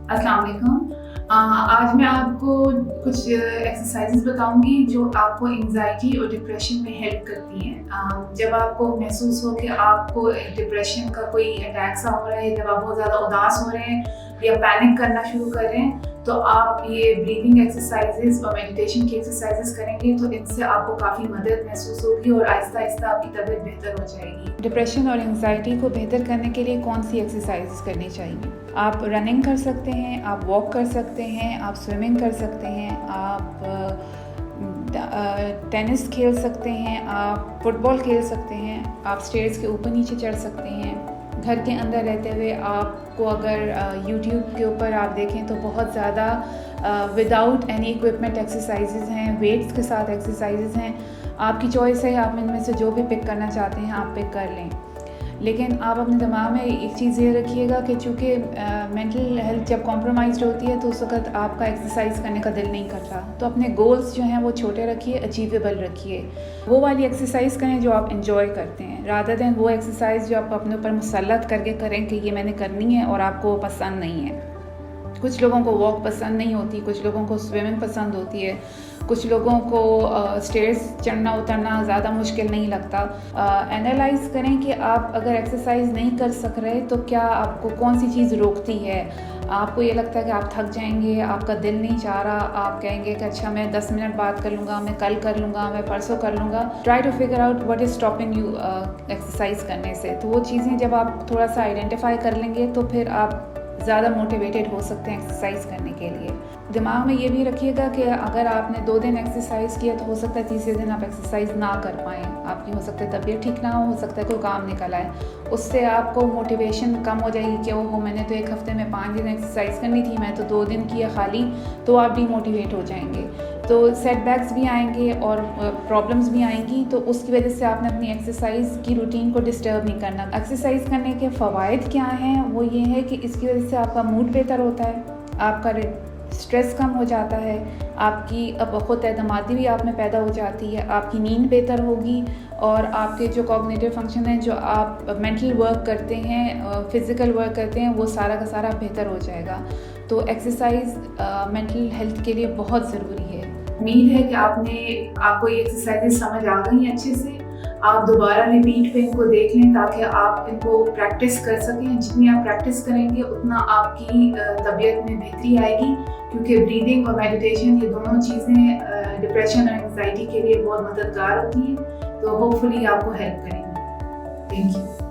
अस्सलाम वालेकुम। आज मैं आपको कुछ एक्सरसाइजेस बताऊंगी जो आपको एंजाइटी और डिप्रेशन में हेल्प करती हैं। जब आपको महसूस हो कि आपको डिप्रेशन का कोई अटैक सा हो रहा है, जब आप बहुत ज़्यादा उदास हो रहे हैं या पैनिक करना शुरू कर रहे हैं, तो आप ये ब्रीदिंग एक्सरसाइजेस और मेडिटेशन की एक्सरसाइजेस करेंगे तो इनसे आपको काफ़ी मदद महसूस होगी और आहिस्ता आहिस्ता आपकी तबीयत बेहतर हो जाएगी। डिप्रेशन और एंजाइटी को बेहतर करने के लिए कौन सी एक्सरसाइजेस करनी चाहिए? आप रनिंग कर सकते हैं, आप वॉक कर सकते हैं, आप स्विमिंग कर सकते हैं, आप टेनिस खेल सकते हैं, आप फुटबॉल खेल सकते हैं, आप स्टेयर्स के ऊपर नीचे चढ़ सकते हैं। घर के अंदर रहते हुए आपको अगर यूट्यूब के ऊपर आप देखें तो बहुत ज़्यादा विदाउट एनी इक्विपमेंट एक्सरसाइजेज हैं, वेट्स के साथ एक्सरसाइजेज हैं। आपकी चॉइस है, आप इनमें से जो भी पिक करना चाहते हैं आप पिक कर लें। लेकिन आप अपने दिमाग में एक चीज़ ये रखिएगा कि चूँकि मेंटल हेल्थ जब कॉम्प्रोमाइज़्ड होती है तो उस वक्त आपका एक्सरसाइज करने का दिल नहीं करता, तो अपने गोल्स जो हैं वो छोटे रखिए, अचीवेबल रखिए। वो वाली एक्सरसाइज करें जो आप इंजॉय करते हैं, रादर देन वो एक्सरसाइज जो आप अपने ऊपर मुसल्लत करके करें कि ये मैंने करनी है और आपको पसंद नहीं है। कुछ लोगों को वॉक पसंद नहीं होती, कुछ लोगों को स्विमिंग पसंद होती है, कुछ लोगों को स्टेयर्स चढ़ना उतरना ज़्यादा मुश्किल नहीं लगता। एनालाइज करें कि आप अगर एक्सरसाइज नहीं कर सक रहे तो क्या आपको कौन सी चीज़ रोकती है। आपको ये लगता है कि आप थक जाएंगे, आपका दिल नहीं चाह रहा, आप कहेंगे कि अच्छा मैं 10 मिनट बाद कर लूँगा, मैं कल कर लूँगा, मैं परसों कर लूँगा। Try to figure out what is stopping you exercise करने से। तो वो चीज़ें जब आप थोड़ा सा आइडेंटिफाई कर लेंगे तो फिर आप ज़्यादा मोटिवेटेड हो सकते हैं एक्सरसाइज करने के लिए। दिमाग में ये भी रखिएगा कि अगर आपने 2 दिन एक्सरसाइज किया तो हो सकता है तीसरे दिन आप एक्सरसाइज ना कर पाएँ। आपकी हो सकता है तबीयत ठीक ना हो सकता है कोई काम निकल आए। उससे आपको मोटिवेशन कम हो जाएगी कि ओहो मैंने तो 1 हफ्ते में 5 दिन एक्सरसाइज करनी थी, मैं तो 2 दिन किया खाली, तो आप डीमोटिवेट हो जाएंगे। तो सेटबैक्स भी आएंगे और प्रॉब्लम्स भी आएंगी, तो उसकी वजह से आपने अपनी एक्सरसाइज की रूटीन को डिस्टर्ब नहीं करना। एक्सरसाइज करने के फ़वाइद क्या हैं? वो ये है कि इसकी वजह से आपका मूड बेहतर होता है, आपका स्ट्रेस कम हो जाता है, आपकी अब खुद एतमादी भी आप में पैदा हो जाती है, आपकी नींद बेहतर होगी और आपके जो कॉग्निटिव फंक्शन है, जो आप मेंटल वर्क करते हैं, फिज़िकल वर्क करते हैं, वो सारा का सारा बेहतर हो जाएगा। तो एक्सरसाइज मेंटल हेल्थ के लिए बहुत ज़रूरी है। उम्मीद है कि आपको ये एक्सरसाइजेज समझ आ गई अच्छे से। आप दोबारा रिपीट पे इनको देख लें ताकि आप इनको प्रैक्टिस कर सकें। जितनी आप प्रैक्टिस करेंगे उतना आपकी तबीयत में बेहतरी आएगी, क्योंकि ब्रीदिंग और मेडिटेशन ये दोनों चीज़ें डिप्रेशन और एंजाइटी के लिए बहुत मददगार होती हैं। तो होपफुली आपको हेल्प करेंगी। Thank you.